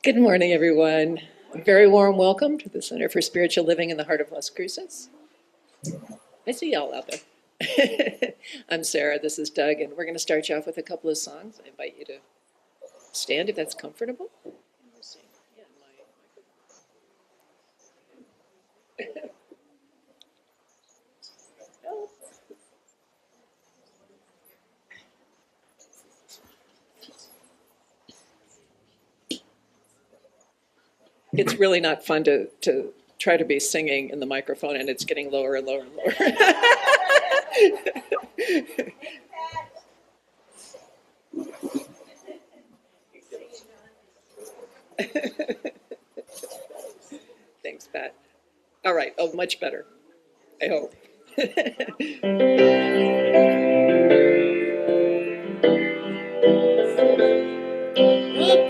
Good morning, everyone. A very warm welcome to the Center for Spiritual Living in the heart of Las Cruces. I see y'all out there. I'm Sarah, this is Doug, and we're going to start you off with a couple of songs. I invite you to stand if that's comfortable. It's really not fun to try to be singing in the microphone, and it's getting lower and lower and lower. Thanks, Pat. All right. Oh, much better, I hope.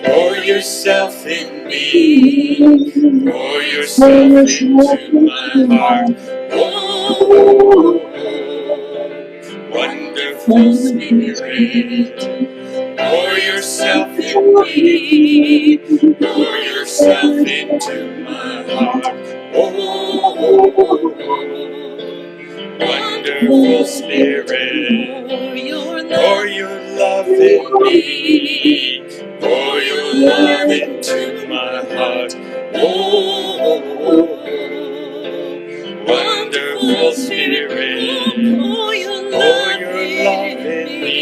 Pour yourself in me, pour yourself into my heart. Oh, wonderful Spirit, pour yourself in me, pour yourself into my heart. Oh, wonderful Spirit, pour your love in me, pour your love into my heart. Oh, wonderful Spirit, pour your love in me,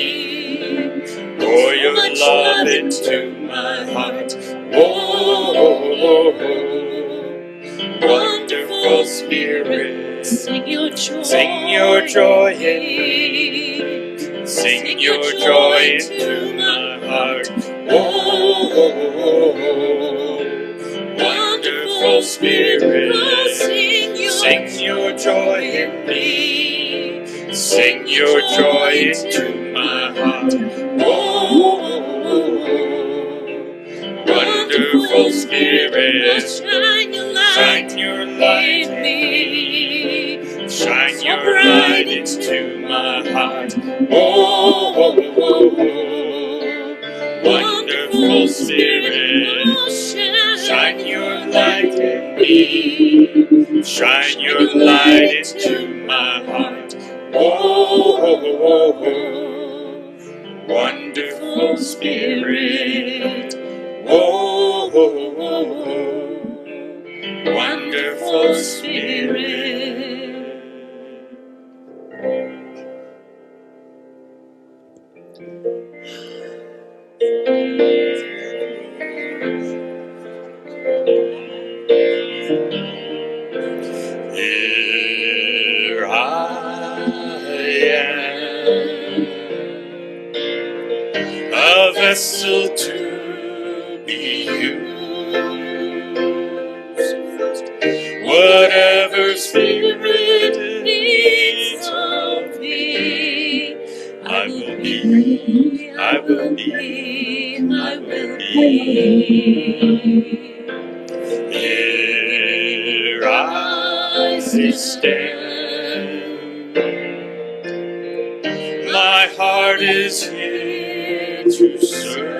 pour your love into my heart. Oh, wonderful Spirit, sing your joy in me, sing your joy into my heart. Oh, wonderful Spirit, sing your joy in me, sing your joy into my heart. Oh, wonderful Spirit, shine your light in me, shine your light into my heart. Oh, wonderful Spirit, shine your light in me, shine your light into my heart. Oh, wonderful Spirit, oh, wonderful Spirit. Here I am, a vessel to be used. Whatever Spirit needs of me, I will be, I will be, I will be. Here I stand, my heart is here to serve.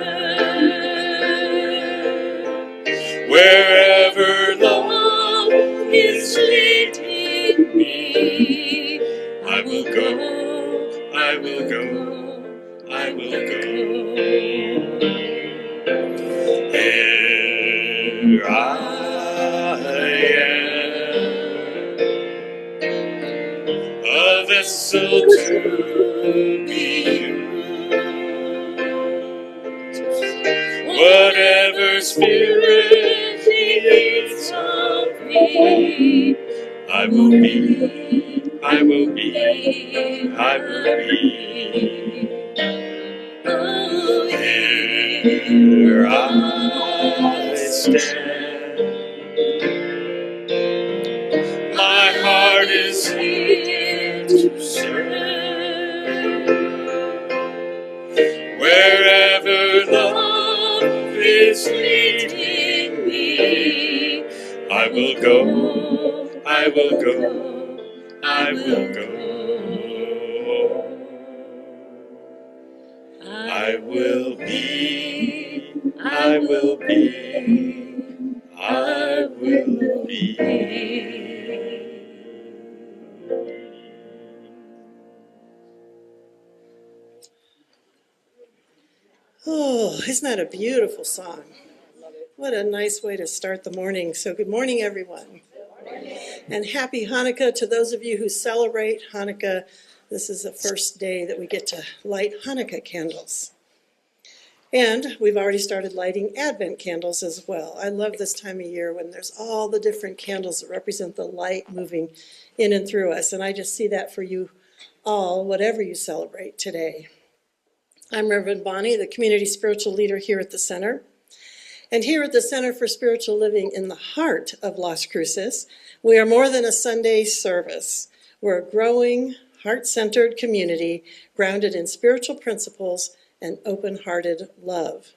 Wherever love is leading me, I will go, I will go, I will go. Here I am, a vessel to be used. Whatever Spirit needs of me, I will be, I will be, I will be. Here I stand, my heart is here to serve. Wherever love is leading me, I will go, I will go, I will go. I will be, I will be, I will be. Oh, isn't that a beautiful song? What a nice way to start the morning. So good morning, everyone. And happy Hanukkah to those of you who celebrate Hanukkah. This is the first day that we get to light Hanukkah candles. And we've already started lighting Advent candles as well. I love this time of year when there's all the different candles that represent the light moving in and through us. And I just see that for you all, whatever you celebrate today. I'm Reverend Bonnie, the community spiritual leader here at the center. And here at the Center for Spiritual Living in the heart of Las Cruces, we are more than a Sunday service. We're a growing, heart-centered community grounded in spiritual principles and open-hearted love.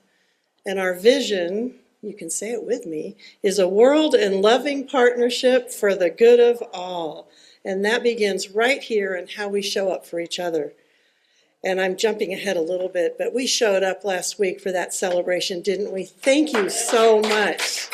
And our vision, you can say it with me, is a world and loving partnership for the good of all. And that begins right here in how we show up for each other. And I'm jumping ahead a little bit, but we showed up last week for that celebration, didn't we? Thank you so much.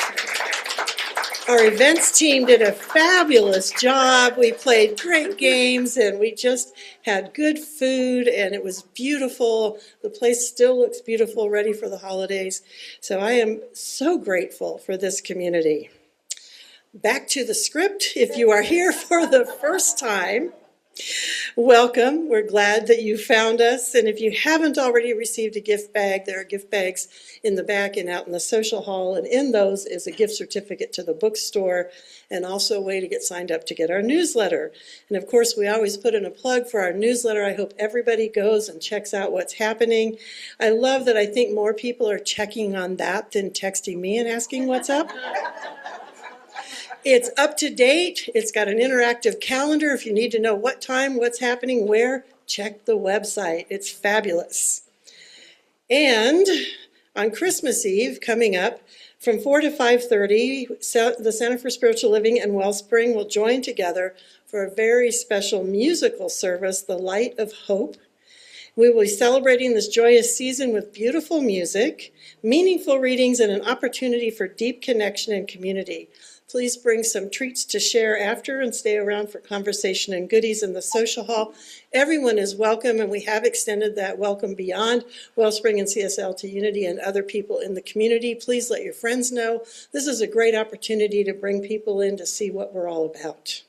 Our events team did a fabulous job. We played great games, and we just had good food, and it was beautiful. The place still looks beautiful, ready for the holidays. So I am so grateful for this community. Back to the script. If you are here for the first time, welcome. We're glad that you found us. And if you haven't already received a gift bag, there are gift bags in the back and out in the social hall. And in those is a gift certificate to the bookstore and also a way to get signed up to get our newsletter. And of course, we always put in a plug for our newsletter. I hope everybody goes and checks out what's happening. I love that I think more people are checking on that than texting me and asking what's up. It's up to date. It's got an interactive calendar. If you need to know what time, what's happening, where, check the website. It's fabulous. And on Christmas Eve, coming up, from 4 to 5:30, the Center for Spiritual Living and Wellspring will join together for a very special musical service, The Light of Hope. We will be celebrating this joyous season with beautiful music, meaningful readings, and an opportunity for deep connection and community. Please bring some treats to share after and stay around for conversation and goodies in the social hall. Everyone is welcome, and we have extended that welcome beyond Wellspring and CSL to Unity and other people in the community. Please let your friends know. This is a great opportunity to bring people in to see what we're all about.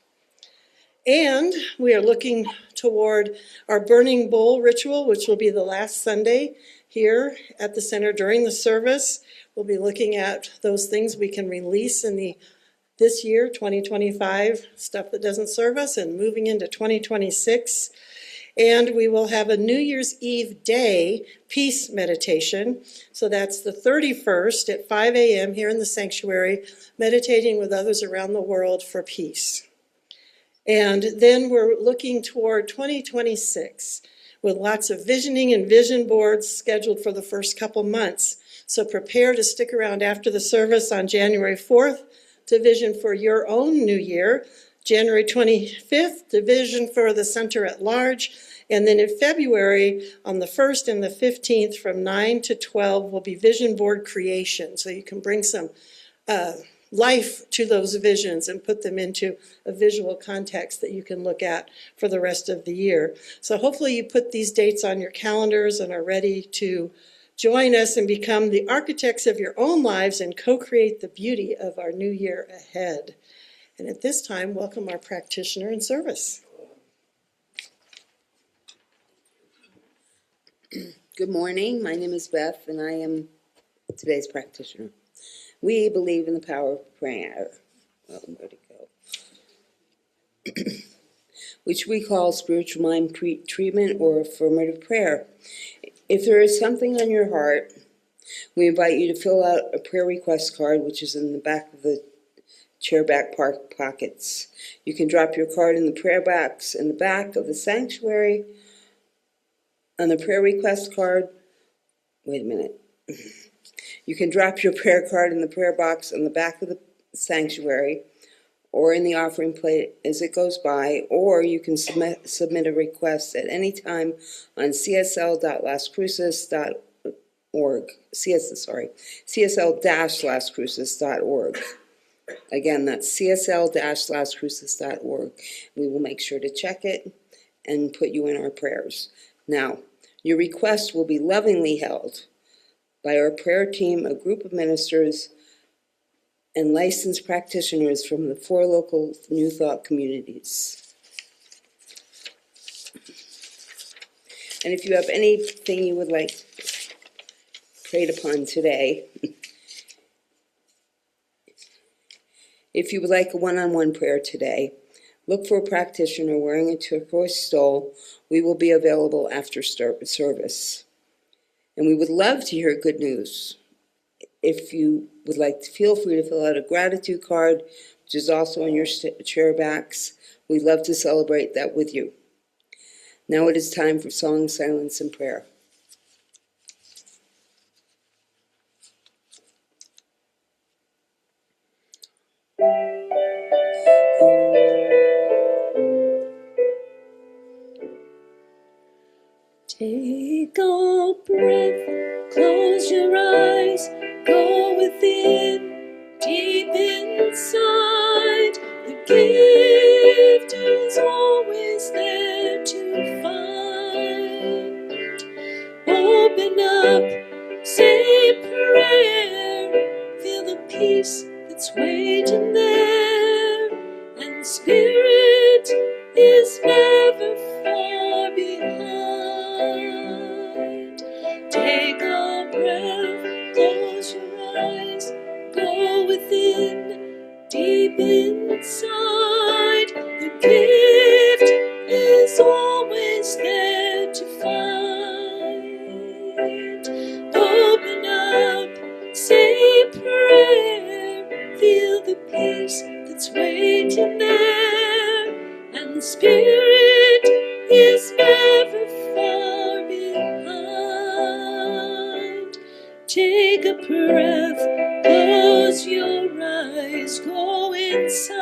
And we are looking toward our burning bowl ritual, which will be the last Sunday here at the center during the service. We'll be looking at those things we can release in this year, 2025, stuff that doesn't serve us, and moving into 2026. And we will have a New Year's Eve day peace meditation. So that's the 31st at 5 a.m. here in the sanctuary, meditating with others around the world for peace. And then we're looking toward 2026 with lots of visioning and vision boards scheduled for the first couple months. So prepare to stick around after the service on January 4th to vision for your own new year, January 25th to vision for the center at large, and then in February on the 1st and the 15th from 9 to 12 will be vision board creation. So you can bring some life to those visions and put them into a visual context that you can look at for the rest of the year. So hopefully you put these dates on your calendars and are ready to join us and become the architects of your own lives and co-create the beauty of our new year ahead. And at this time, welcome our practitioner in service. Good morning. My name is Beth, and I am today's practitioner. We believe in the power of prayer. Where'd it go? Which we call spiritual mind treatment or affirmative prayer. If there is something on your heart, we invite you to fill out a prayer request card, which is in the back of the chair back pockets. You can drop your card in the prayer box in the back of the sanctuary. On the prayer request card, wait a minute. You can drop your prayer card in the prayer box in the back of the sanctuary or in the offering plate as it goes by, or you can submit a request at any time on csl.lascruces.org CSL-lascruces.org. Again, that's CSL-lascruces.org. We will make sure to check it and put you in our prayers. Now, your request will be lovingly held by our prayer team, a group of ministers and licensed practitioners from the 4 local New Thought communities. And if you have anything you would like prayed upon today, if you would like a one-on-one prayer today, look for a practitioner wearing a turquoise stole. We will be available after service. And we would love to hear good news. If you would like to, feel free to fill out a gratitude card, which is also on your chair backs. We'd love to celebrate that with you. Now it is time for song, silence, and prayer. Take a breath, close your eyes, go within, deep inside. The gift is always there to find. Open up, say a prayer, feel the peace that's waiting there, and Spirit is never far behind. Take a breath, close your eyes, go within, deep inside. The gift is always there to find. Open up, say a prayer, feel the peace that's waiting there, and the Spirit is never far behind. Take a breath, close your eyes, go inside.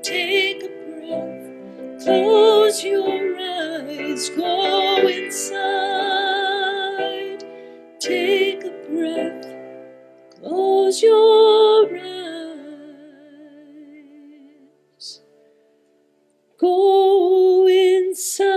Take a breath, close your eyes, go inside. Take a breath, close your eyes, go inside.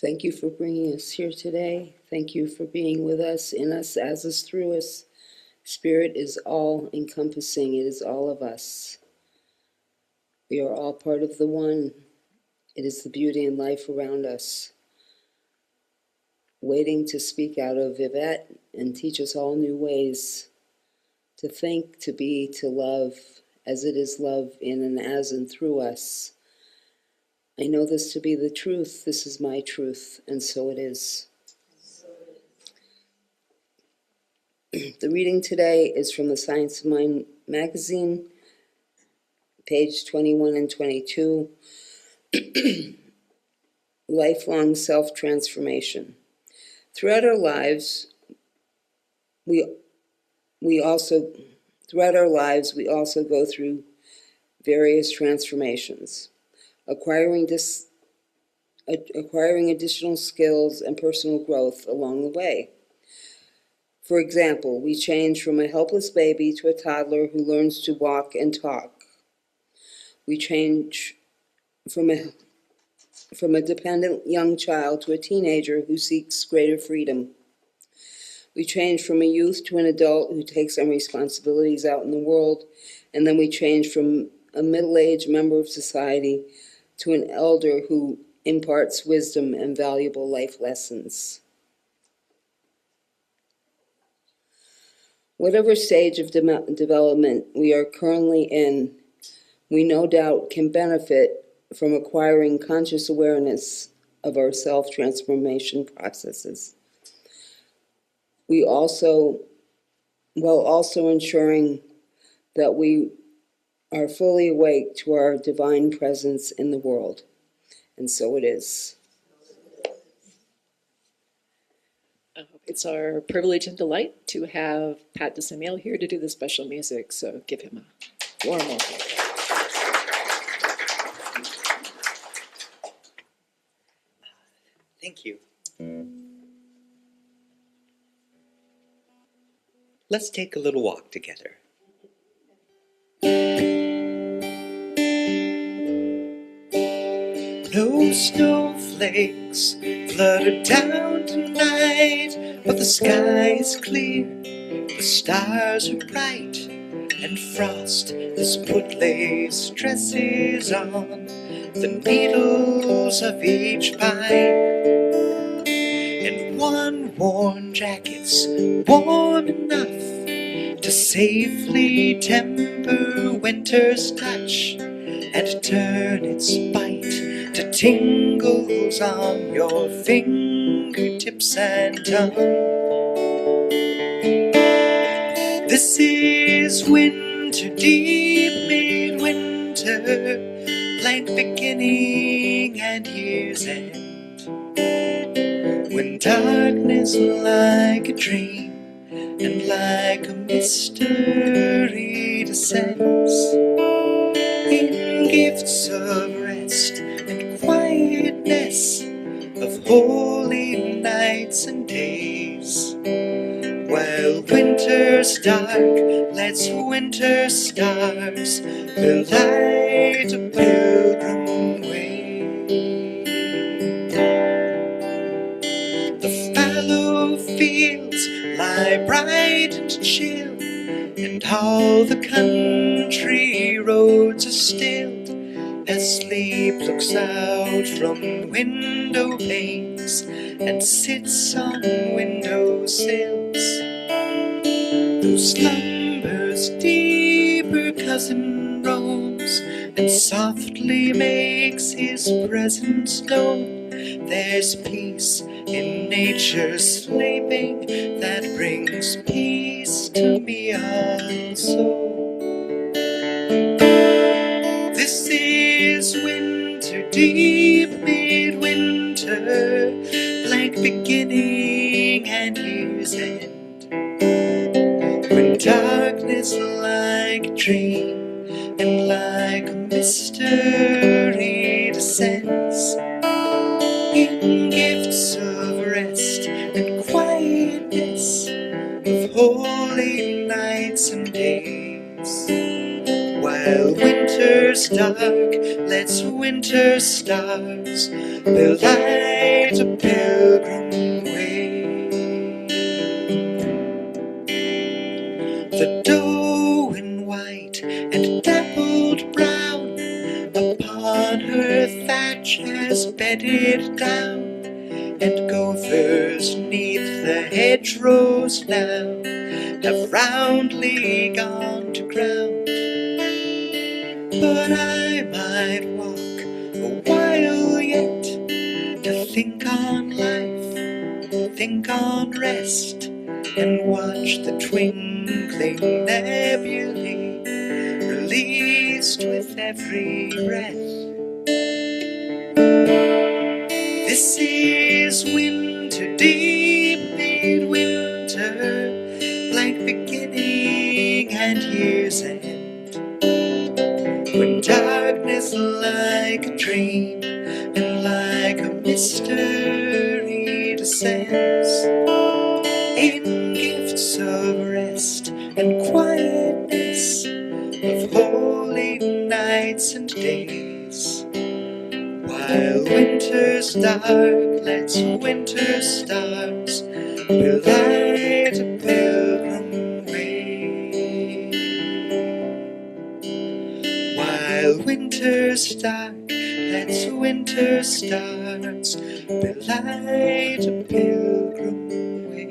Thank you for bringing us here today. Thank you for being with us, in us, as us, through us. Spirit is all-encompassing. It is all of us. We are all part of the one. It is the beauty and life around us, waiting to speak out of Yvette and teach us all new ways to think, to be, to love, as it is love in and as and through us. I know this to be the truth. This is my truth, and so it is. The reading today is from the Science of Mind magazine, page 21 and 22, Lifelong Self-Transformation. Throughout our lives, we also go through various transformations, acquiring additional skills and personal growth along the way. For example, we change from a helpless baby to a toddler who learns to walk and talk. We change from a dependent young child to a teenager who seeks greater freedom. We change from a youth to an adult who takes on responsibilities out in the world, and then we change from a middle-aged member of society to an elder who imparts wisdom and valuable life lessons. Whatever stage of development we are currently in, we no doubt can benefit from acquiring conscious awareness of our self-transformation processes. While also ensuring that we are fully awake to our divine presence in the world. And so it is. It's our privilege and delight to have Pat DeSamuel here to do the special music, so give him a warm welcome. Thank you. Let's take a little walk together. No snowflakes flutter down tonight, but the sky is clear, the stars are bright, and frost has put lace dresses on the needles of each pine. And one worn jacket's warm enough to safely temper winter's touch and turn its bite to tingles on your fingertips and tongue. This is winter, deep midwinter, blank beginning and year's end, when darkness like a dream and like a mystery descends in gifts of rest and quietness, of holy nights and days. While winter's dark lets winter stars light a pilgrim way. The fallow fields lie bright and chill, and all the country roads are stilled as sleep looks out from window panes and sits on window sills. Through slumber's deeper cousin roams and softly makes his presence known. There's peace in nature's sleeping that brings peace to me also. This is winter, deep midwinter, blank beginning and year's end, when darkness like a dream and like a mystery descends in gifts of rest and quietness, of holy nights and days. While winter's dark lets winter stars light a pilgrim way. The doe in white and dappled brown upon her thatch has bedded down, and gophers neath the hedgerows now have roundly gone to ground. But I might walk a while yet to think on life, think on rest, and watch the twinkling nebulae released with every breath. This is winter, deep midwinter, blank beginning and year's end, when darkness like a dream and like a mystery descends in gifts of rest and quietness, of holy nights and days. While winter's dark lets winter stars light a pilgrim way. While winter's dark lets winter stars light a pilgrim way.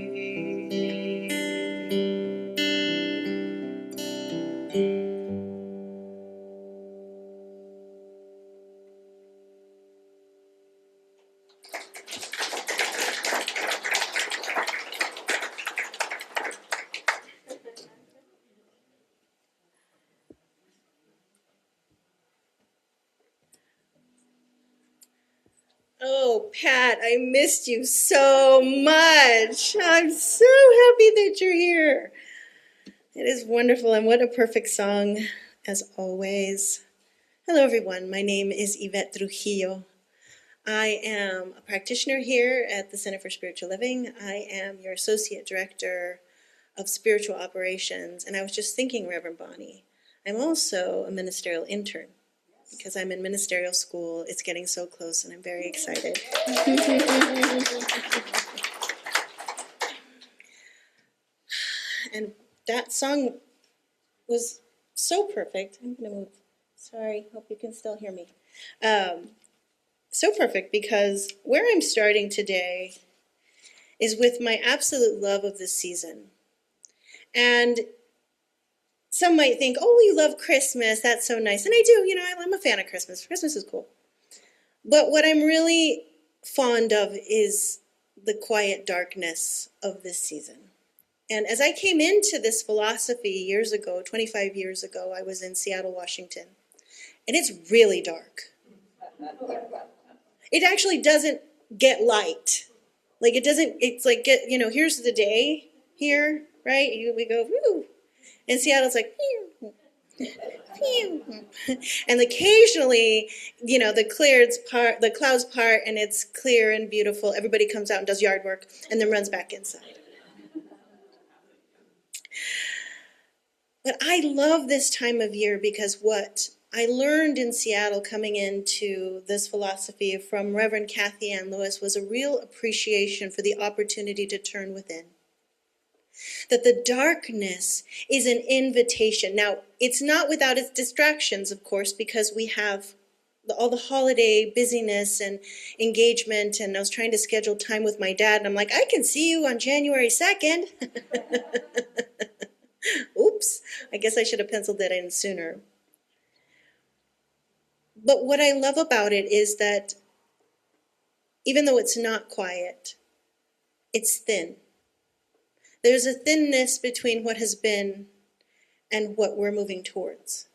Oh, Pat, I missed you so much. I'm so happy that you're here. It is wonderful, and what a perfect song, as always. Hello, everyone. My name is Yvette Trujillo. I am a practitioner here at the Center for Spiritual Living. I am your Associate Director of Spiritual Operations, and I was just thinking, Reverend Bonnie, I'm also a ministerial intern. Because I'm in ministerial school. It's getting so close, and I'm very excited. And that song was so perfect. I'm going to move. Sorry, hope you can still hear me. So perfect because where I'm starting today is with my absolute love of this season. And some might think, oh, you love Christmas. That's so nice. And I do. I'm a fan of Christmas. Christmas is cool. But what I'm really fond of is the quiet darkness of this season. And as I came into this philosophy years ago, 25 years ago, I was in Seattle, Washington. And it's really dark. It actually doesn't get light. It's like, here's the day here, right? We go, woo. And Seattle's like, phew, phew. And occasionally, the clouds part and it's clear and beautiful. Everybody comes out and does yard work and then runs back inside. But I love this time of year because what I learned in Seattle coming into this philosophy from Reverend Kathy Ann Lewis was a real appreciation for the opportunity to turn within. That the darkness is an invitation. Now, it's not without its distractions, of course, because we have all the holiday busyness and engagement, and I was trying to schedule time with my dad, and I'm like, I can see you on January 2nd. Oops, I guess I should have penciled that in sooner. But what I love about it is that even though it's not quiet, it's thin. There's a thinness between what has been and what we're moving towards.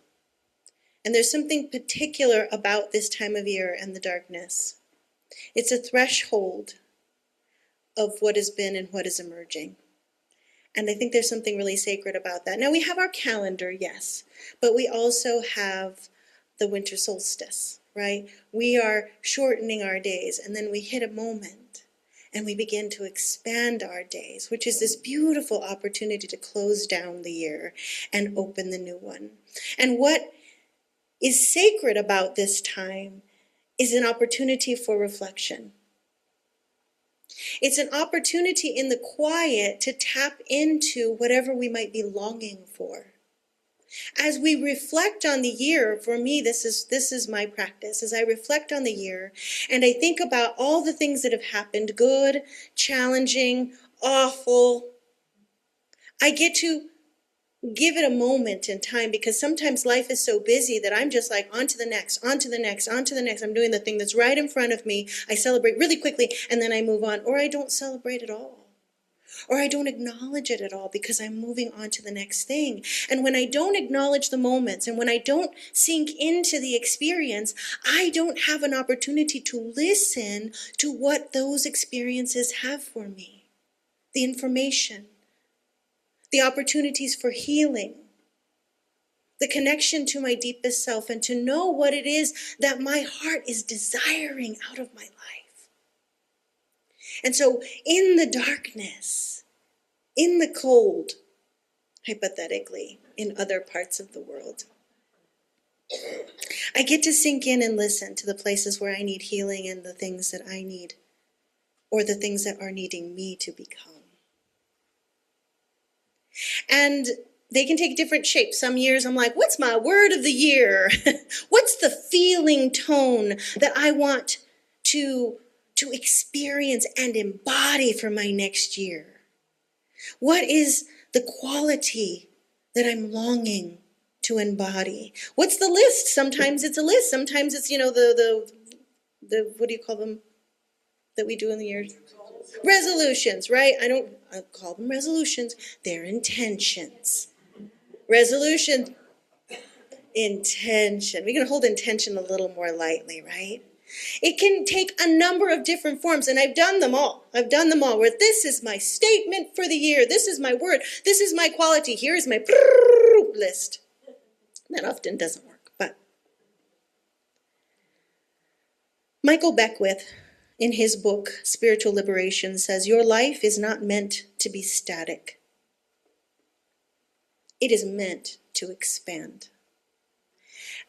And there's something particular about this time of year and the darkness. It's a threshold of what has been and what is emerging. And I think there's something really sacred about that. Now, we have our calendar, yes, but we also have the winter solstice, right? We are shortening our days, and then we hit a moment. And we begin to expand our days, which is this beautiful opportunity to close down the year and open the new one. And what is sacred about this time is an opportunity for reflection. It's an opportunity in the quiet to tap into whatever we might be longing for. As we reflect on the year, for me, this is my practice, as I reflect on the year and I think about all the things that have happened, good, challenging, awful, I get to give it a moment in time because sometimes life is so busy that I'm just like, on to the next, on to the next, on to the next. I'm doing the thing that's right in front of me. I celebrate really quickly and then I move on, or I don't celebrate at all. Or I don't acknowledge it at all because I'm moving on to the next thing. And when I don't acknowledge the moments and when I don't sink into the experience, I don't have an opportunity to listen to what those experiences have for me. The information, the opportunities for healing, the connection to my deepest self, and to know what it is that my heart is desiring out of my life. And so in the darkness, in the cold, hypothetically, in other parts of the world, I get to sink in and listen to the places where I need healing and the things that I need, or the things that are needing me to become. And they can take different shapes. Some years I'm like, what's my word of the year? What's the feeling tone that I want to experience and embody for my next year? What is the quality that I'm longing to embody? What's the list? Sometimes it's a list. Sometimes it's, the what do you call them that we do in the year? Resolutions, right? I call them resolutions. They're intentions. Resolution, intention. We can hold intention a little more lightly, right? It can take a number of different forms, and I've done them all. Where this is my statement for the year. This is my word. This is my quality. Here is my list. That often doesn't work, but Michael Beckwith, in his book, Spiritual Liberation, says, your life is not meant to be static. It is meant to expand.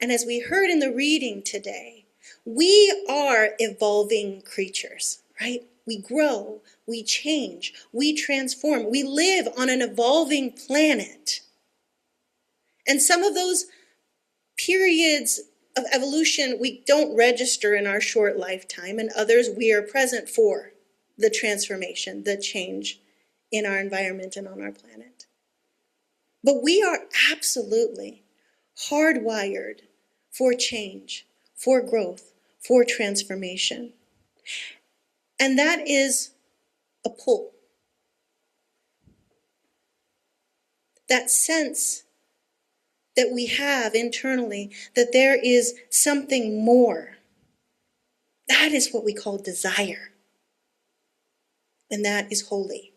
And as we heard in the reading today, we are evolving creatures, right? We grow, we change, we transform. We live on an evolving planet. And some of those periods of evolution we don't register in our short lifetime, and others we are present for the transformation, the change in our environment and on our planet. But we are absolutely hardwired for change, for growth, for transformation. And that is a pull. That sense that we have internally that there is something more. That is what we call desire. And that is holy.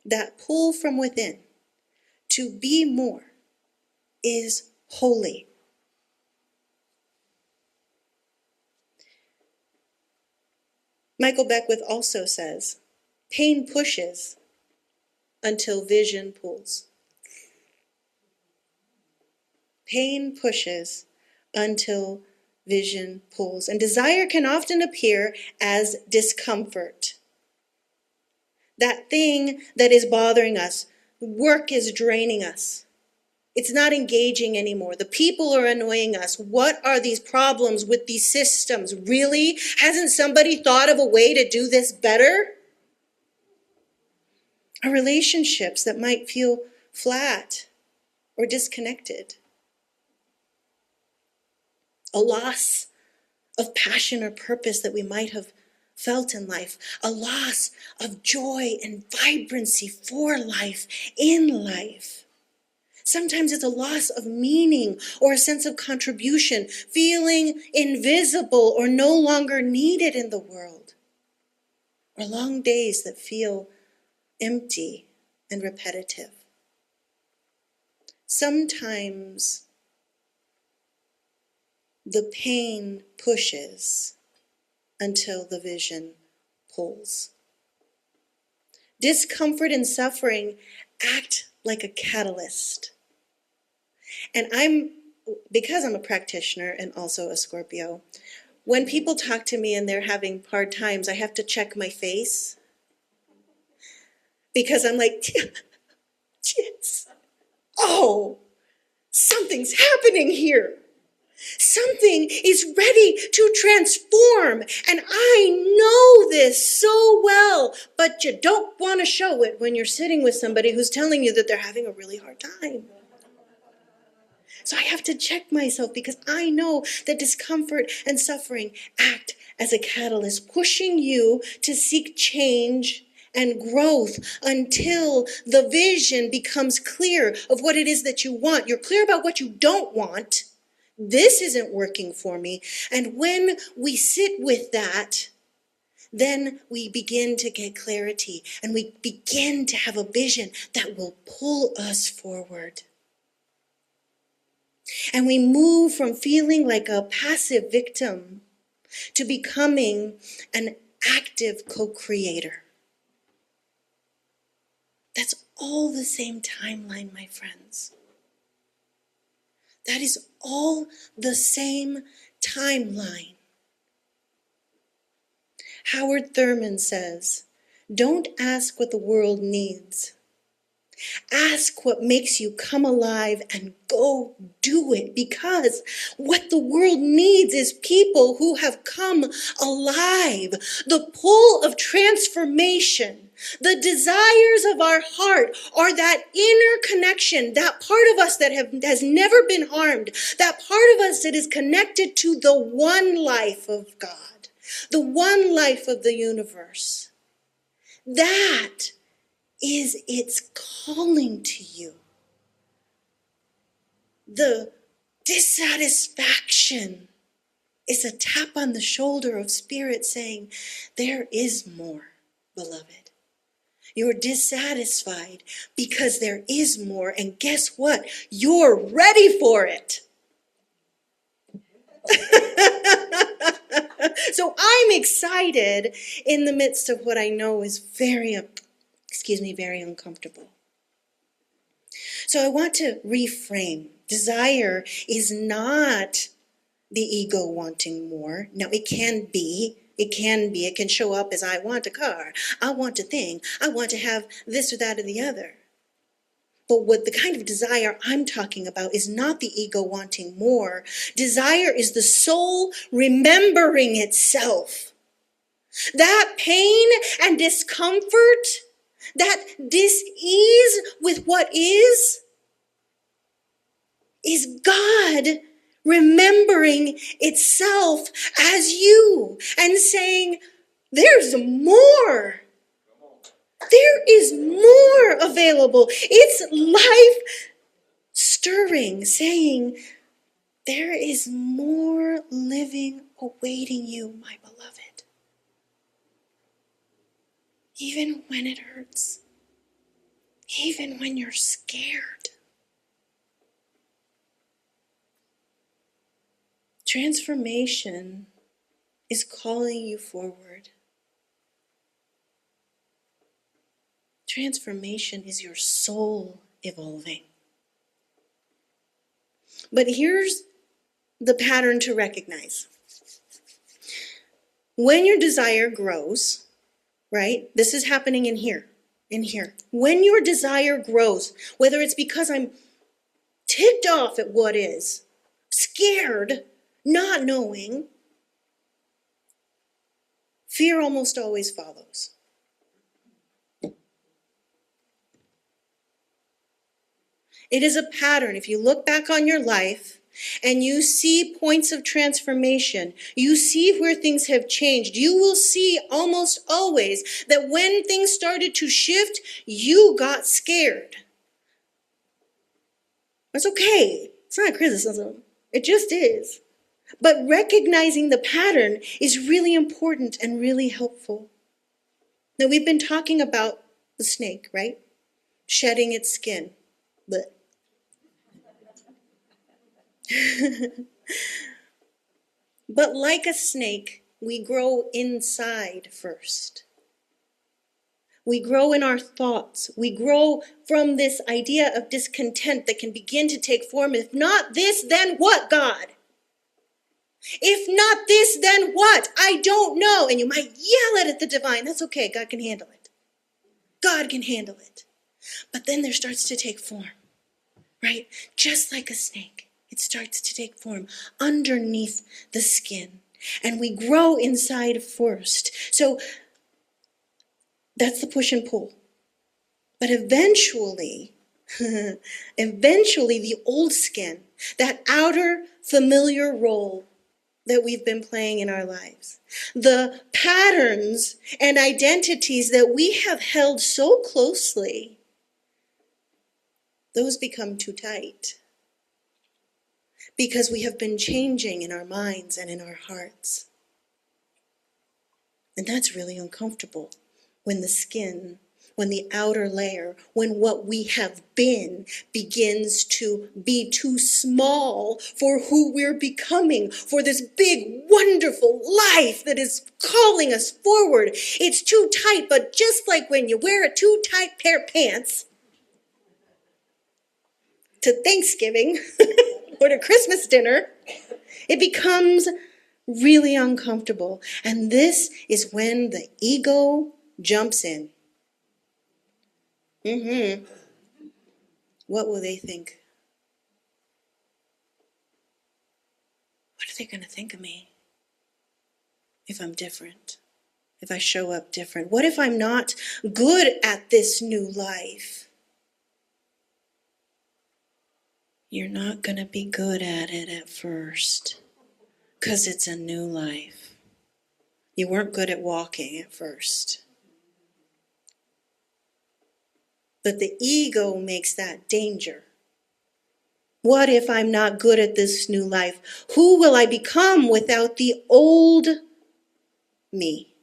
That pull from within to be more is holy. Michael Beckwith also says, pain pushes until vision pulls. Pain pushes until vision pulls. And desire can often appear as discomfort. That thing that is bothering us, work is draining us. It's not engaging anymore. The people are annoying us. What are these problems with these systems? Really? Hasn't somebody thought of a way to do this better? Our relationships that might feel flat or disconnected. A loss of passion or purpose that we might have felt in life. A loss of joy and vibrancy for life, in life. Sometimes it's a loss of meaning or a sense of contribution, feeling invisible or no longer needed in the world. Or long days that feel empty and repetitive. Sometimes the pain pushes until the vision pulls. Discomfort and suffering act like a catalyst. And because I'm a practitioner and also a Scorpio, when people talk to me and they're having hard times, I have to check my face. Because I'm like, yes. Oh, something's happening here. Something is ready to transform. And I know this so well, but you don't want to show it when you're sitting with somebody who's telling you that they're having a really hard time. So I have to check myself because I know that discomfort and suffering act as a catalyst, pushing you to seek change and growth until the vision becomes clear of what it is that you want. You're clear about what you don't want. This isn't working for me. And when we sit with that, then we begin to get clarity and we begin to have a vision that will pull us forward. And we move from feeling like a passive victim to becoming an active co-creator. That's all the same timeline, my friends. That is all the same timeline. Howard Thurman says, don't ask what the world needs. Ask what makes you come alive and go do it, because what the world needs is people who have come alive. The pull of transformation, the desires of our heart are that inner connection, that part of us that has never been harmed, that part of us that is connected to the one life of God, the one life of the universe. That is its calling to you. The dissatisfaction It's a tap on the shoulder of Spirit saying, there is more, beloved. You're dissatisfied because there is more, and guess what? You're ready for it. So I'm excited in the midst of what I know is very uncomfortable. So I want to reframe. Desire is not the ego wanting more. Now it can be. It can show up as I want a car. I want a thing. I want to have this or that or the other. But what the kind of desire I'm talking about is not the ego wanting more. Desire is the soul remembering itself. That pain and discomfort, that dis-ease with what is God remembering itself as you and saying, there's more. There is more available. It's life stirring, saying, there is more living awaiting you, my beloved. Even when it hurts. Even when you're scared. Transformation is calling you forward. Transformation is your soul evolving. But here's the pattern to recognize. When your desire grows, right? This is happening in here. When your desire grows, whether it's because I'm ticked off at what is, scared, not knowing, fear almost always follows. It is a pattern. If you look back on your life and you see points of transformation, you see where things have changed, you will see almost always that when things started to shift, you got scared. That's okay. It's not criticism. It just is. But recognizing the pattern is really important and really helpful. Now, we've been talking about the snake, right? Shedding its skin. But But like a snake, we grow inside first. We grow in our thoughts. We grow from this idea of discontent that can begin to take form. If not this, then what, God? If not this, then what? I don't know. And you might yell at the divine. That's okay. God can handle it. God can handle it. But then there starts to take form, right? Just like a snake. It starts to take form underneath the skin. And we grow inside first. So that's the push and pull. But eventually, the old skin, that outer familiar role that we've been playing in our lives, the patterns and identities that we have held so closely, those become too tight. Because we have been changing in our minds and in our hearts. And that's really uncomfortable when the outer layer, when what we have been begins to be too small for who we're becoming, for this big, wonderful life that is calling us forward. It's too tight, but just like when you wear a too tight pair of pants to Thanksgiving or to Christmas dinner, it becomes really uncomfortable. And this is when the ego jumps in. What will they think? What are they going to think of me if I'm different? If I show up different? What if I'm not good at this new life? You're not going to be good at it at first because it's a new life. You weren't good at walking at first. But the ego makes that danger. What if I'm not good at this new life? Who will I become without the old me?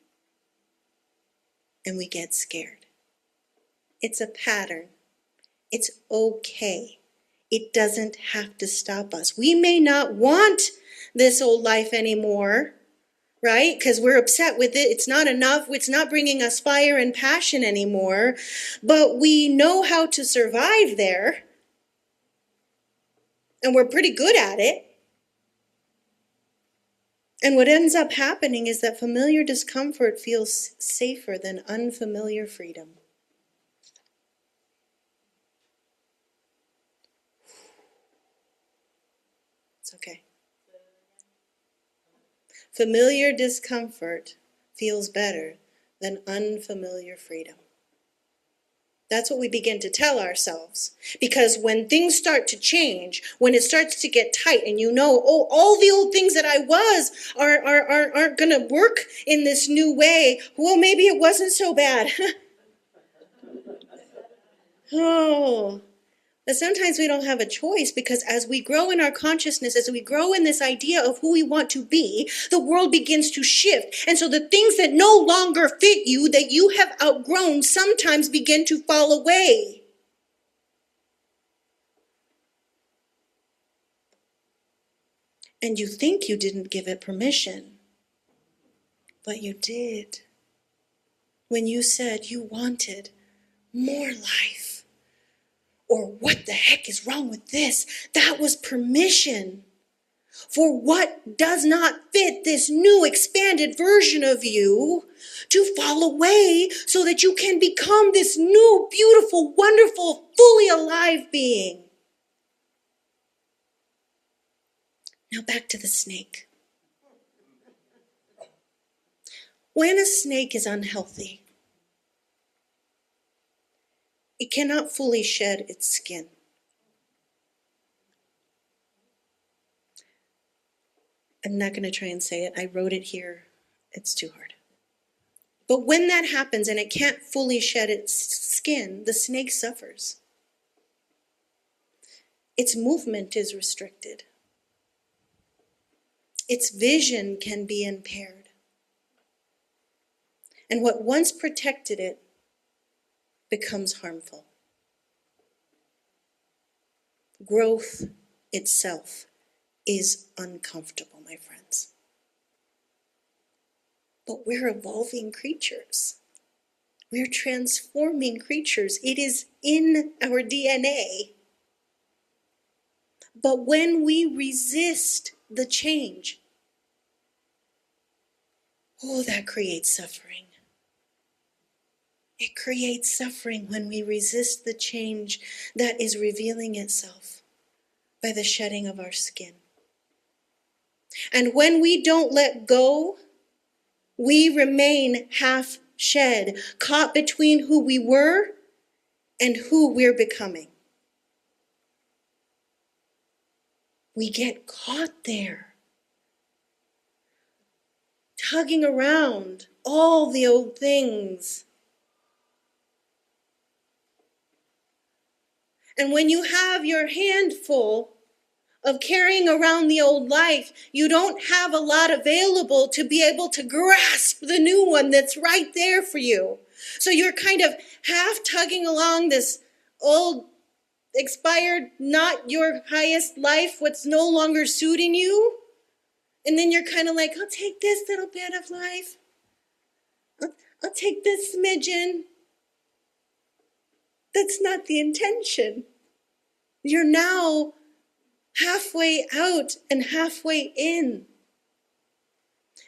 And we get scared. It's a pattern. It's okay. It doesn't have to stop us. We may not want this old life anymore, right? Because we're upset with it. It's not enough. It's not bringing us fire and passion anymore. But we know how to survive there. And we're pretty good at it. And what ends up happening is that familiar discomfort feels safer than unfamiliar freedom. It's okay. Familiar discomfort feels better than unfamiliar freedom. That's what we begin to tell ourselves. Because when things start to change, when it starts to get tight and you know, oh, all the old things that I was aren't going to work in this new way. Well, maybe it wasn't so bad. Oh, but sometimes we don't have a choice, because as we grow in our consciousness, as we grow in this idea of who we want to be, the world begins to shift. And so the things that no longer fit you, that you have outgrown, sometimes begin to fall away. And you think you didn't give it permission, but you did. When you said you wanted more life. Or what the heck is wrong with this? That was permission for what does not fit this new expanded version of you to fall away so that you can become this new, beautiful, wonderful, fully alive being. Now back to the snake. When a snake is unhealthy, it cannot fully shed its skin. I'm not going to try and say it. I wrote it here. It's too hard. But when that happens and it can't fully shed its skin, the snake suffers. Its movement is restricted. Its vision can be impaired. And what once protected it becomes harmful. Growth itself is uncomfortable, my friends. But we're evolving creatures. We're transforming creatures. It is in our DNA. But when we resist the change, oh, that creates suffering. It creates suffering when we resist the change that is revealing itself by the shedding of our skin. And when we don't let go, we remain half shed, caught between who we were and who we're becoming. We get caught there, tugging around all the old things. And when you have your hand full of carrying around the old life, you don't have a lot available to be able to grasp the new one that's right there for you. So you're kind of half tugging along this old, expired, not your highest life, what's no longer suiting you. And then you're kind of like, I'll take this little bit of life. I'll take this smidgen. That's not the intention. You're now halfway out and halfway in.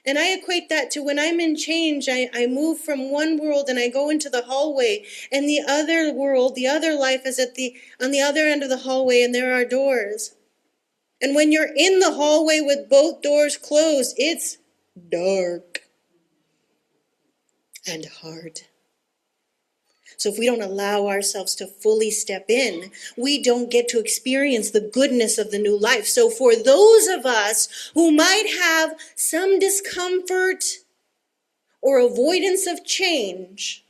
And I equate that to when I'm in change, I move from one world and I go into the hallway, and the other world, the other life is on the other end of the hallway, and there are doors. And when you're in the hallway with both doors closed, it's dark and hard. So if we don't allow ourselves to fully step in, we don't get to experience the goodness of the new life. So for those of us who might have some discomfort or avoidance of change,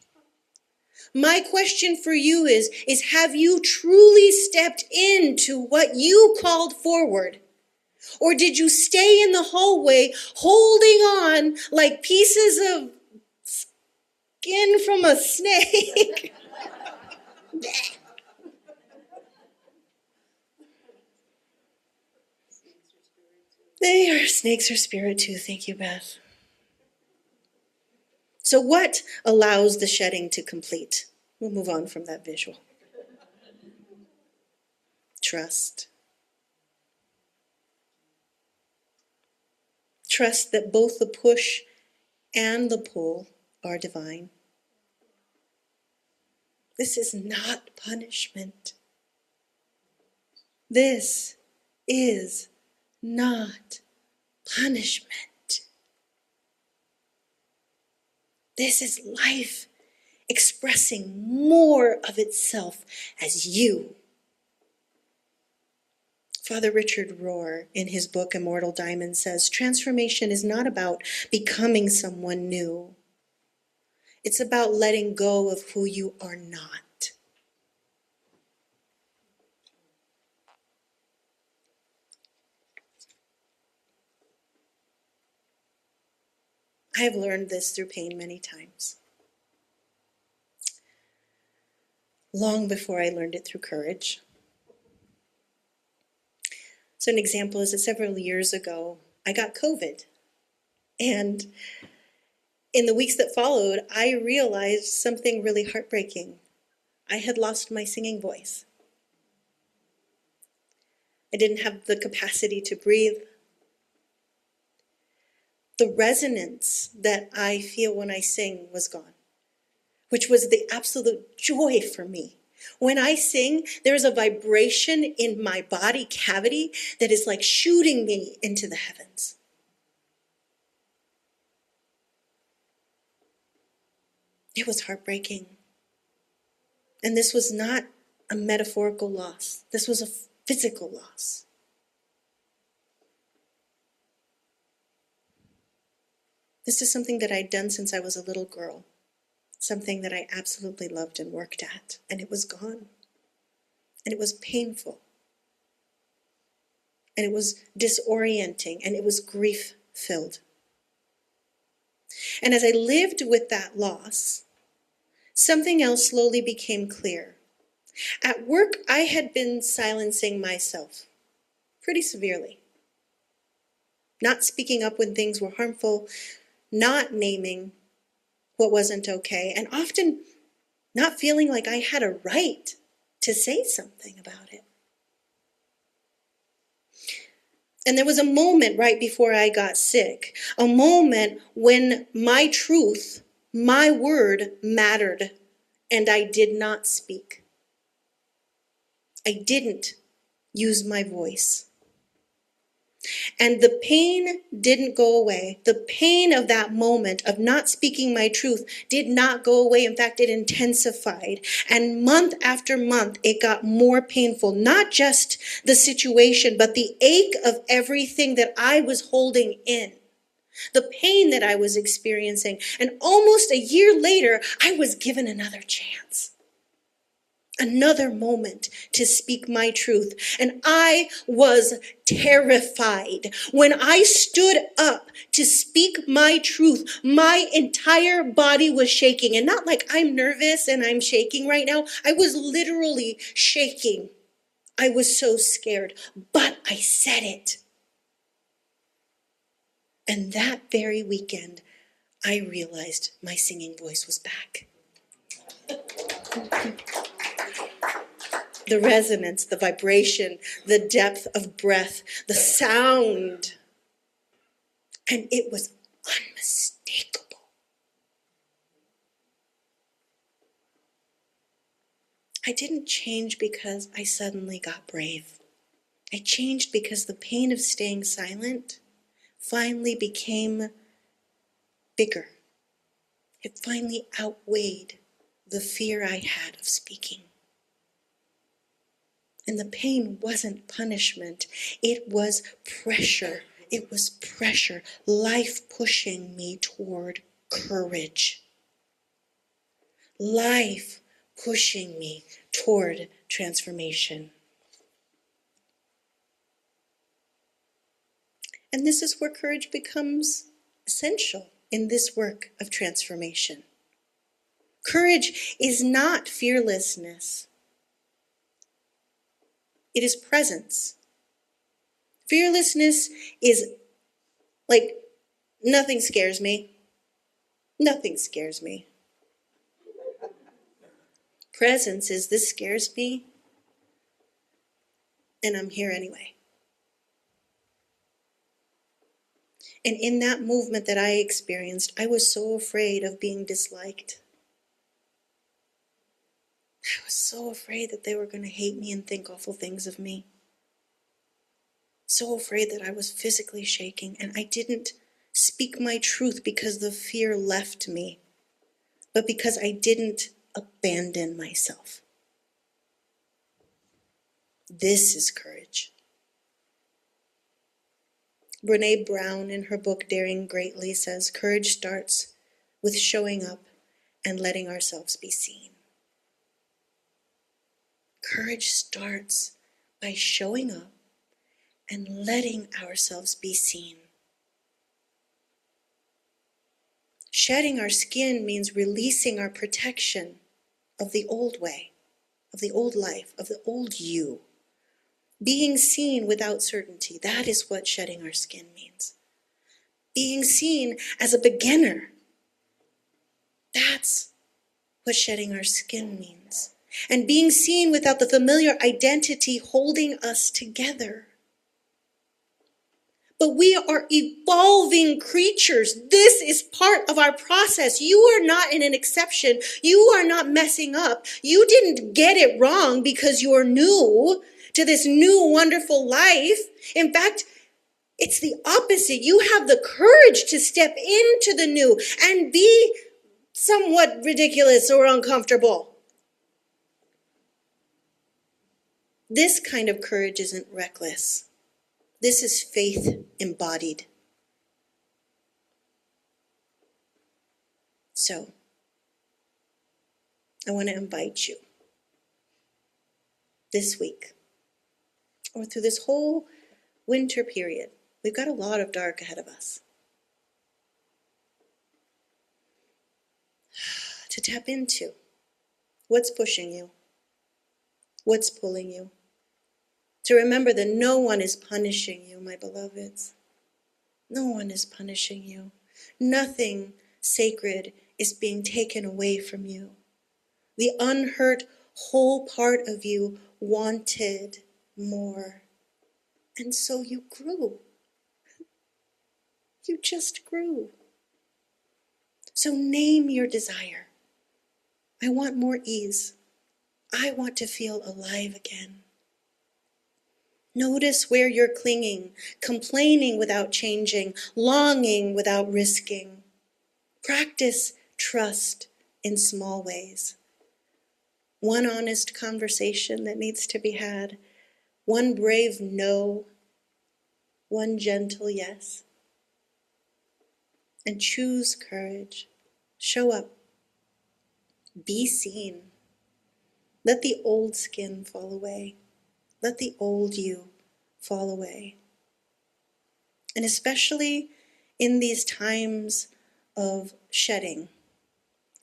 My question for you is have you truly stepped into what you called forward? Or did you stay in the hallway holding on like pieces of skin from a snake? Snakes are spirit too. Thank you, Beth. So what allows the shedding to complete? We'll move on from that visual. Trust. Trust that both the push and the pull are divine. This is not punishment. This is not punishment. This is life expressing more of itself as you. Father Richard Rohr, in his book Immortal Diamond, says, transformation is not about becoming someone new. It's about letting go of who you are not. I have learned this through pain many times. Long before I learned it through courage. So an example is that several years ago, I got COVID. And in the weeks that followed, I realized something really heartbreaking. I had lost my singing voice. I didn't have the capacity to breathe. The resonance that I feel when I sing was gone, which was the absolute joy for me. When I sing, there's a vibration in my body cavity that is like shooting me into the heavens. It was heartbreaking. And this was not a metaphorical loss. This was a physical loss. This is something that I'd done since I was a little girl. Something that I absolutely loved and worked at. And it was gone. And it was painful. And it was disorienting. And it was grief-filled. And as I lived with that loss, something else slowly became clear. At work, I had been silencing myself pretty severely. Not speaking up when things were harmful, not naming what wasn't okay, and often not feeling like I had a right to say something about it. And there was a moment right before I got sick, a moment when my truth, my word mattered, and I did not speak. I didn't use my voice. And the pain didn't go away. The pain of that moment of not speaking my truth did not go away. In fact, it intensified. And month after month, it got more painful. Not just the situation, but the ache of everything that I was holding in. The pain that I was experiencing. And almost a year later, I was given another chance. Another moment to speak my truth. And I was terrified. When I stood up to speak my truth, my entire body was shaking. And not like I'm nervous and I'm shaking right now. I was literally shaking. I was so scared. But I said it. And that very weekend, I realized my singing voice was back. The resonance, the vibration, the depth of breath, the sound. And it was unmistakable. I didn't change because I suddenly got brave. I changed because the pain of staying silent finally became bigger. It finally outweighed the fear I had of speaking. And the pain wasn't punishment. It was pressure. It was pressure. Life pushing me toward courage. life pushing me toward transformation. And this is where courage becomes essential in this work of transformation. Courage is not fearlessness. It is presence. Fearlessness is like, nothing scares me. Nothing scares me. Presence is, this scares me, and I'm here anyway. And in that movement that I experienced, I was so afraid of being disliked. I was so afraid that they were going to hate me and think awful things of me. So afraid that I was physically shaking, and I didn't speak my truth because the fear left me, but because I didn't abandon myself. This is courage. Brene Brown, in her book Daring Greatly, says, courage starts with showing up and letting ourselves be seen. Courage starts by showing up and letting ourselves be seen. Shedding our skin means releasing our protection of the old way, of the old life, of the old you. Being seen without certainty, that is what shedding our skin means. Being seen as a beginner, that's what shedding our skin means. And being seen without the familiar identity holding us together. But we are evolving creatures. This is part of our process. You are not an exception. You are not messing up. You didn't get it wrong because you're new to this new wonderful life. In fact, it's the opposite. You have the courage to step into the new and be somewhat ridiculous or uncomfortable. This kind of courage isn't reckless. This is faith embodied. So, I want to invite you this week, or through this whole winter period. We've got a lot of dark ahead of us. To tap into what's pushing you, what's pulling you. To remember that no one is punishing you, my beloveds. No one is punishing you. Nothing sacred is being taken away from you. The unhurt whole part of you wanted more. And so you grew. You just grew. So name your desire. I want more ease. I want to feel alive again. Notice where you're clinging, complaining without changing, longing without risking. Practice trust in small ways. One honest conversation that needs to be had, one brave no, one gentle yes. And choose courage. Show up. Be seen. Let the old skin fall away. Let the old you fall away. And especially in these times of shedding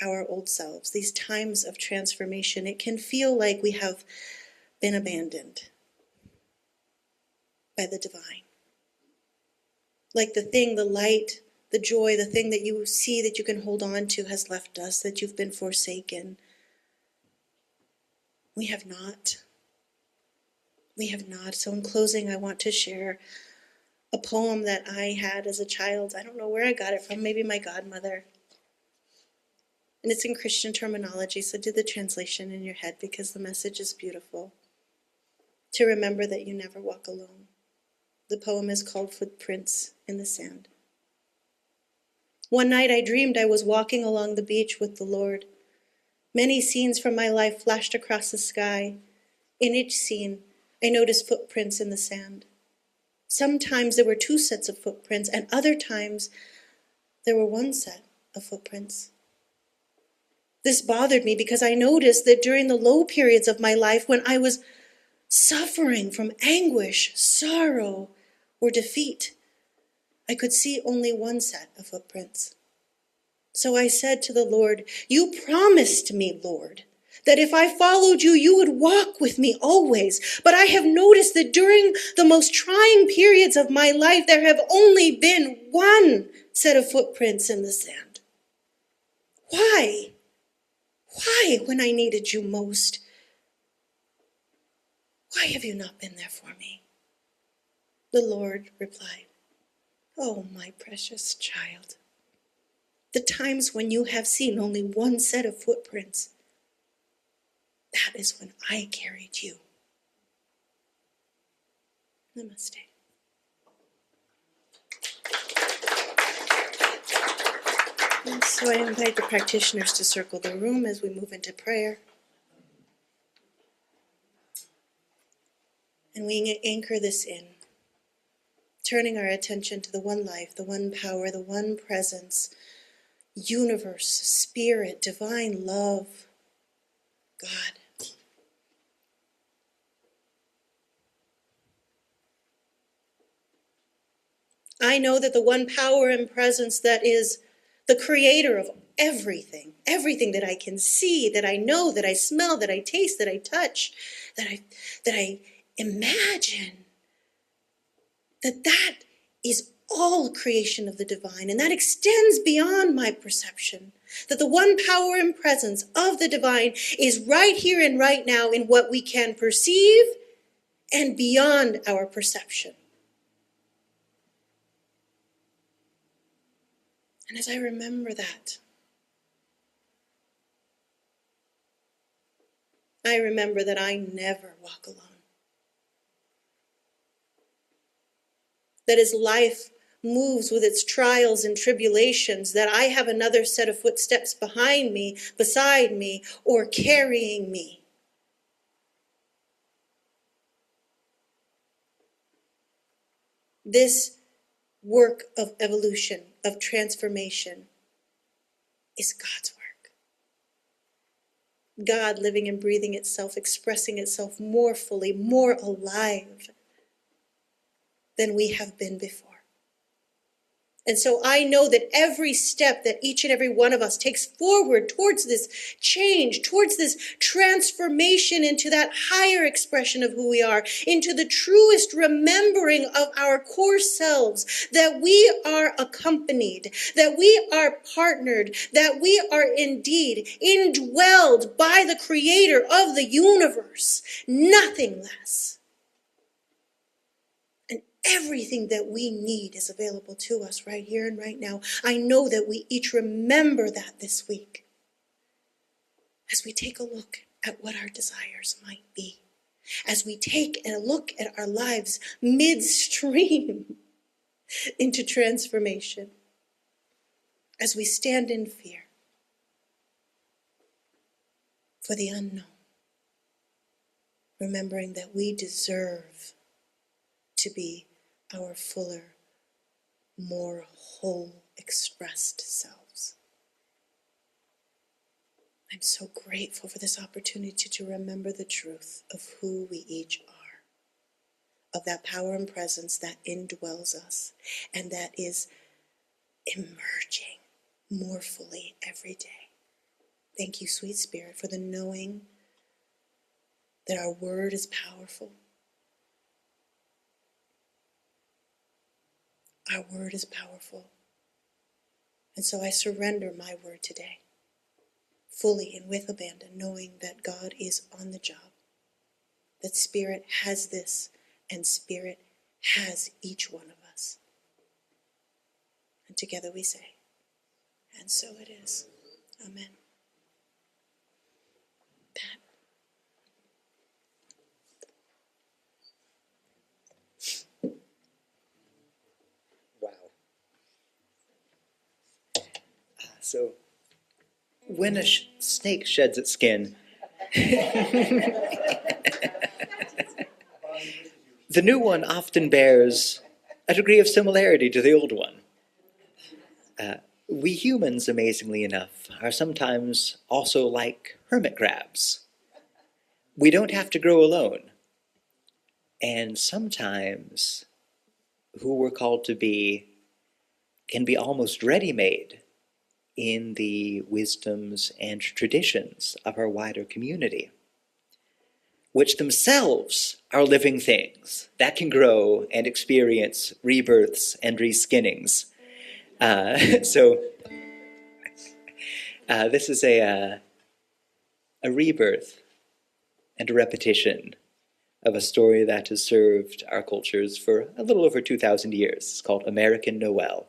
our old selves, these times of transformation, it can feel like we have been abandoned by the divine. Like the thing, the light, the joy, the thing that you see that you can hold on to has left us, that you've been forsaken. We have not. We have not. So in closing, I want to share a poem that I had as a child. I don't know where I got it from, maybe my godmother. And it's in Christian terminology, so do the translation in your head because the message is beautiful. To remember that you never walk alone. The poem is called Footprints in the Sand. One night I dreamed I was walking along the beach with the Lord. Many scenes from my life flashed across the sky. In each scene, I noticed footprints in the sand. Sometimes there were two sets of footprints, and other times there were one set of footprints. This bothered me because I noticed that during the low periods of my life when I was suffering from anguish, sorrow, or defeat, I could see only one set of footprints. So I said to the Lord, you promised me, Lord, that if I followed you, you would walk with me always. But I have noticed that during the most trying periods of my life, there have only been one set of footprints in the sand. Why? Why, when I needed you most? Why have you not been there for me? The Lord replied, oh, my precious child, the times when you have seen only one set of footprints, that is when I carried you. Namaste. And so I invite the practitioners to circle the room as we move into prayer. And we anchor this in, turning our attention to the one life, the one power, the one presence, universe, spirit, divine love, God. I know that the one power and presence that is the creator of everything, everything that I can see, that I know, that I smell, that I taste, that I touch, that I imagine, that is all creation of the divine, and that extends beyond my perception. That the one power and presence of the divine is right here and right now in what we can perceive and beyond our perception. And as I remember that, I remember that I never walk alone. That as life moves with its trials and tribulations, that I have another set of footsteps behind me, beside me, or carrying me. This work of evolution, of transformation, is God's work. God living and breathing itself, expressing itself more fully, more alive than we have been before. And so I know that every step that each and every one of us takes forward towards this change, towards this transformation into that higher expression of who we are, into the truest remembering of our core selves, that we are accompanied, that we are partnered, that we are indeed indwelled by the creator of the universe, nothing less. Everything that we need is available to us right here and right now. I know that we each remember that this week as we take a look at what our desires might be, as we take a look at our lives midstream into transformation, as we stand in fear for the unknown, remembering that we deserve to be our fuller, more whole, expressed selves. I'm so grateful for this opportunity to remember the truth of who we each are, of that power and presence that indwells us and that is emerging more fully every day. Thank you, sweet Spirit, for the knowing that our word is powerful. Our word is powerful. And so I surrender my word today, fully and with abandon, knowing that God is on the job, that Spirit has this, and Spirit has each one of us. And together we say, and so it is. Amen. Pat. So, when a snake sheds its skin, the new one often bears a degree of similarity to the old one. We humans, amazingly enough, are sometimes also like hermit crabs. We don't have to grow alone. And sometimes who we're called to be can be almost ready-made in the wisdoms and traditions of our wider community, which themselves are living things that can grow and experience rebirths and reskinnings. This is a rebirth and a repetition of a story that has served our cultures for a little over 2,000 years. It's called American Noel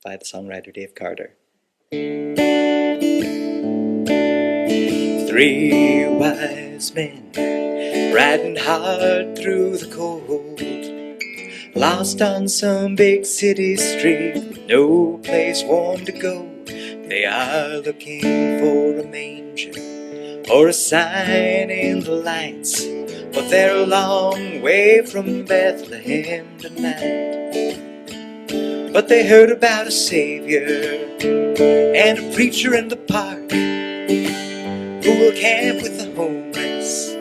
by the songwriter Dave Carter. 3 wise men riding hard through the cold, lost on some big city street with no place warm to go. They are looking for a manger or a sign in the lights, but they're a long way from Bethlehem tonight. But they heard about a Savior and a preacher in the park who will camp with the homeless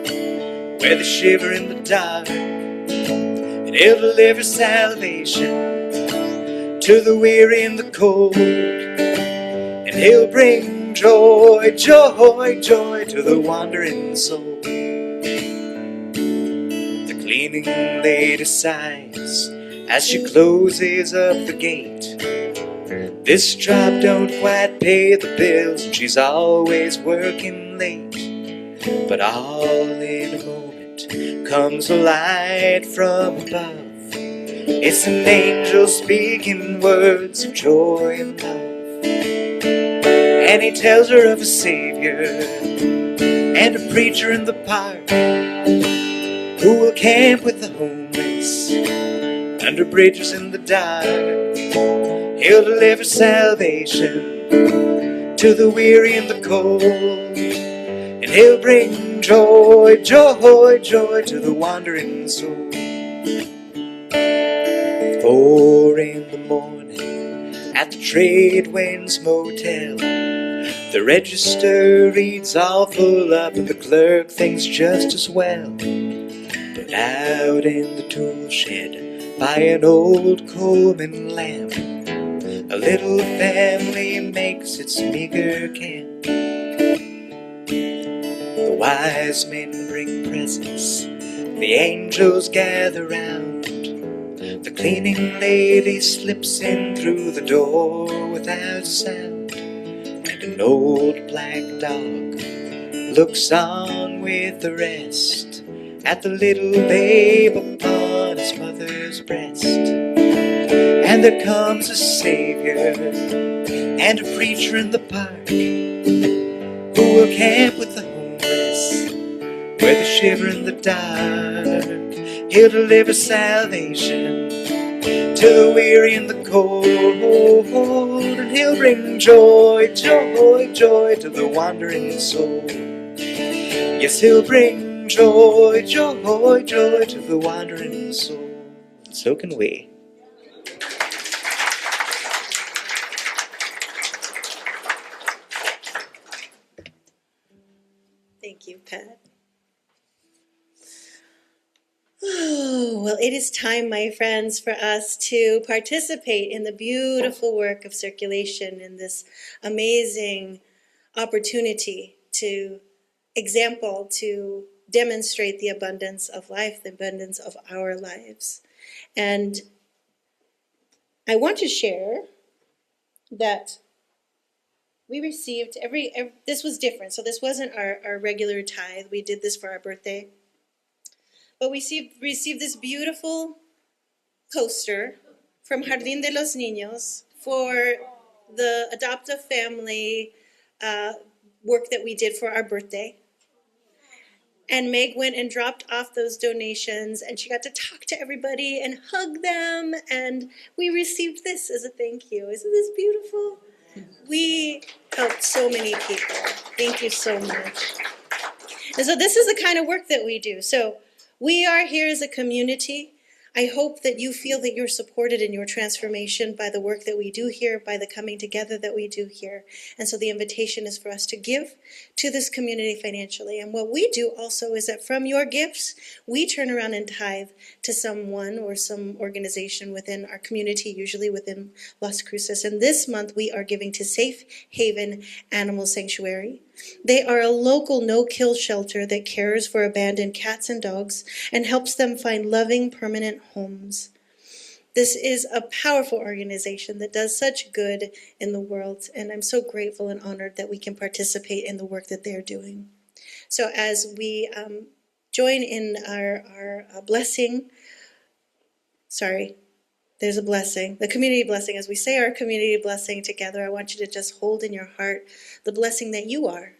where they shiver in the dark, and he'll deliver salvation to the weary and the cold, and he'll bring joy, joy, joy to the wandering soul. The cleaning lady sighs as she closes up the gate. This job don't quite pay the bills, and she's always working late. But all in a moment comes a light from above. It's an angel speaking words of joy and love. And he tells her of a Savior and a preacher in the park who will camp with the homeless under bridges in the dark. He'll deliver salvation to the weary and the cold, and he'll bring joy, joy, joy to the wandering soul. 4 in the morning at the Trade Winds Motel, the register reads all full up and the clerk thinks just as well. But out in the tool shed by an old Coleman lamp, a little family makes its meager camp. The wise men bring presents, the angels gather round. The cleaning lady slips in through the door without sound, and an old black dog looks on with the rest at the little babe upon his mother's breast. And there comes a Savior and a preacher in the park who will camp with the homeless where they shiver in the dark. He'll deliver salvation to the weary and the cold, and he'll bring joy, joy, joy to the wandering soul. Yes, he'll bring joy, joy, joy to the wandering soul. And so can we. Thank you, Pat. Oh, well, it is time, my friends, for us to participate in the beautiful work of circulation in this amazing opportunity to demonstrate the abundance of life, the abundance of our lives. And I want to share that we received this was different. So this wasn't our regular tithe. We did this for our birthday. But we received this beautiful poster from Jardín de los Niños for the adoptive family work that we did for our birthday. And Meg went and dropped off those donations, and she got to talk to everybody and hug them, and we received this as a thank you. Isn't this beautiful? We helped so many people. Thank you so much. And so this is the kind of work that we do. So we are here as a community I hope that you feel that you're supported in your transformation by the work that we do here, by the coming together that we do here. And so the invitation is for us to give to this community financially. And what we do also is that from your gifts, we turn around and tithe to someone or some organization within our community, usually within Las Cruces. And this month we are giving to Safe Haven Animal Sanctuary. They are a local no-kill shelter that cares for abandoned cats and dogs and helps them find loving, permanent homes. This is a powerful organization that does such good in the world, and I'm so grateful and honored that we can participate in the work that they're doing. So as we join in our blessing, there's a blessing, the community blessing. As we say our community blessing together, I want you to just hold in your heart the blessing that you are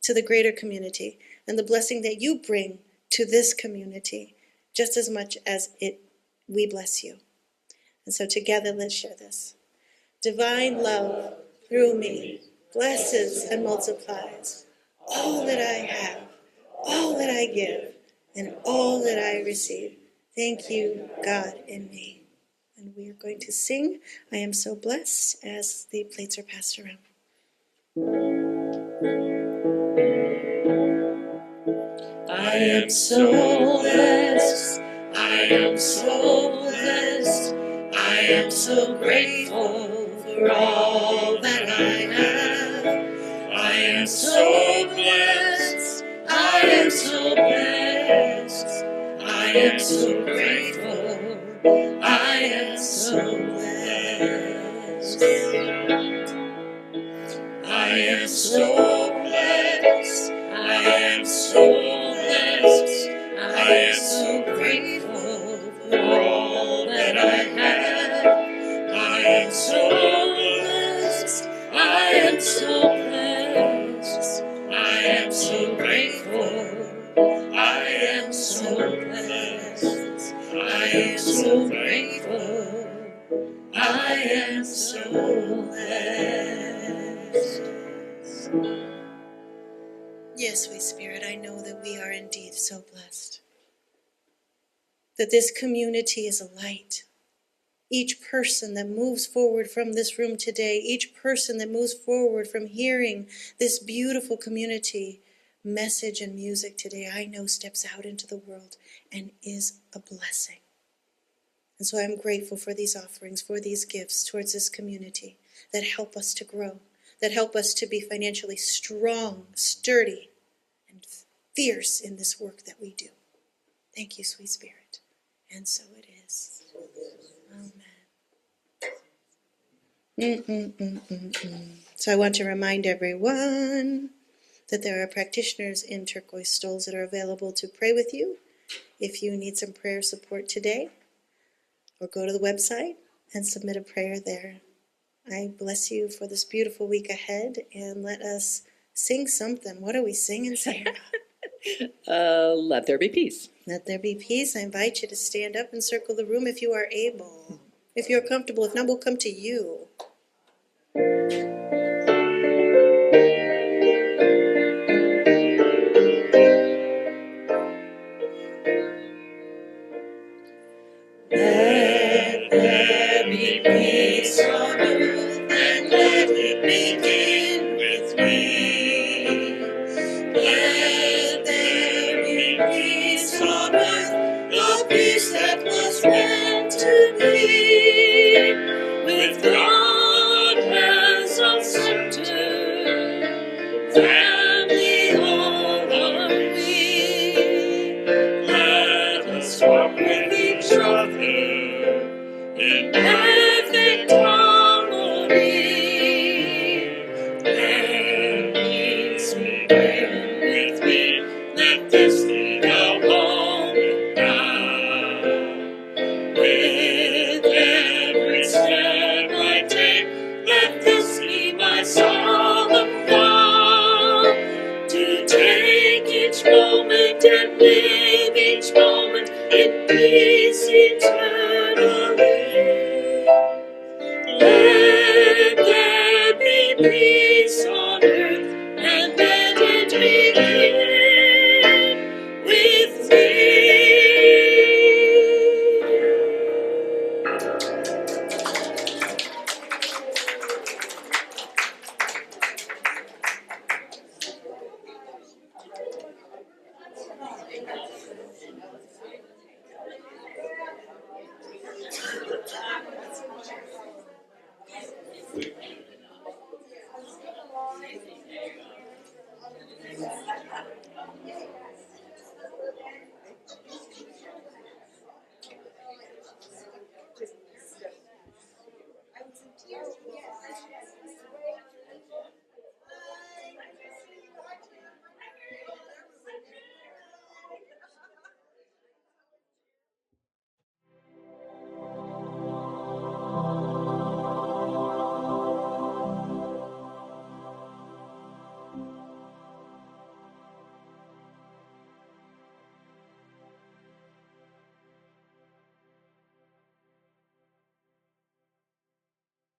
to the greater community and the blessing that you bring to this community, just as much as we bless you. And so together, let's share this. Divine love through me blesses and multiplies all that I have, all that I give, and all that I receive. Thank you, God, in me. And we are going to sing, I Am So Blessed, as the plates are passed around. I am so blessed, I am so blessed, I am so grateful for all that I have. I am so blessed, I am so blessed, I am so grateful, I am so blessed. I am so blessed, I am so blessed, I am so grateful for all that I have. I am so blessed, I am so blessed, I am so grateful, I am so blessed, I am so grateful, I am so blessed. Yes, sweet Spirit, I know that we are indeed so blessed. That this community is a light. Each person that moves forward from this room today, each person that moves forward from hearing this beautiful community message and music today, I know steps out into the world and is a blessing. And so I'm grateful for these offerings, for these gifts towards this community that help us to grow, that help us to be financially strong, sturdy, and fierce in this work that we do. Thank you, sweet Spirit. And so it is. Amen. So I want to remind everyone that there are practitioners in turquoise stoles that are available to pray with you if you need some prayer support today, or go to the website and submit a prayer there. I bless you for this beautiful week ahead, and let us sing something. What are we singing, Sarah? Let there be peace. Let there be peace. I invite you to stand up and circle the room if you are able. If you're comfortable, if not, we'll come to you. Let there be peace on earth, and let it begin with me. Let there be peace on earth, a peace that was meant to be, with God as our center.